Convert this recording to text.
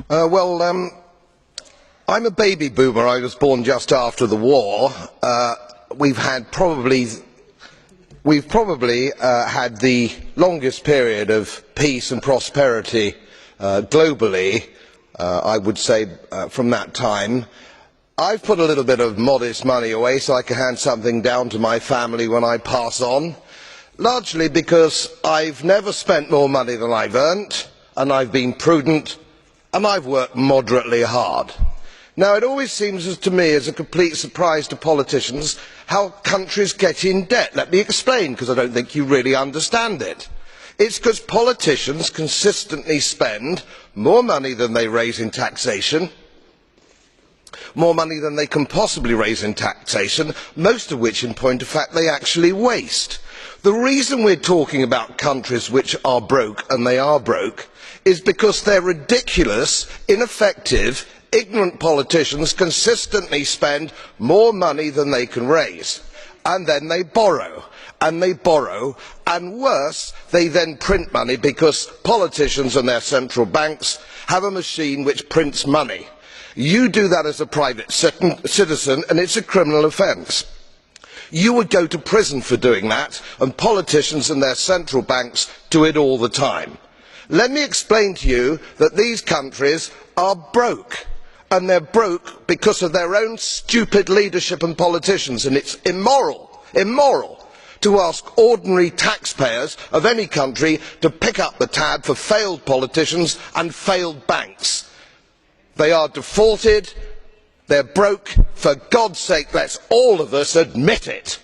I'm a baby boomer. I was born just after the war. We've probably had the longest period of peace and prosperity globally, I would say, from that time. I've put a little bit of modest money away so I can hand something down to my family when I pass on, largely because I've never spent more money than I've earned, and I've been prudent, and I've worked moderately hard. Now, it always seems to me as a complete surprise to politicians how countries get in debt. Let me explain, because I don't think you really understand it. It's because politicians consistently spend more money than they raise in taxation, more money than they can possibly raise in taxation, most of which, in point of fact, they actually waste. The reason we're talking about countries which are broke, and they are broke, is because their ridiculous, ineffective, ignorant politicians consistently spend more money than they can raise, and then they borrow, and worse, they then print money because politicians and their central banks have a machine which prints money. You do that as a private citizen and it's a criminal offence. You would go to prison for doing that, and politicians and their central banks do it all the time. Let me explain to you that these countries are broke, and they're broke because of their own stupid leadership and politicians, and it's immoral to ask ordinary taxpayers of any country to pick up the tab for failed politicians and failed banks. They are defaulted, they're broke. For God's sake, let's all of us admit it.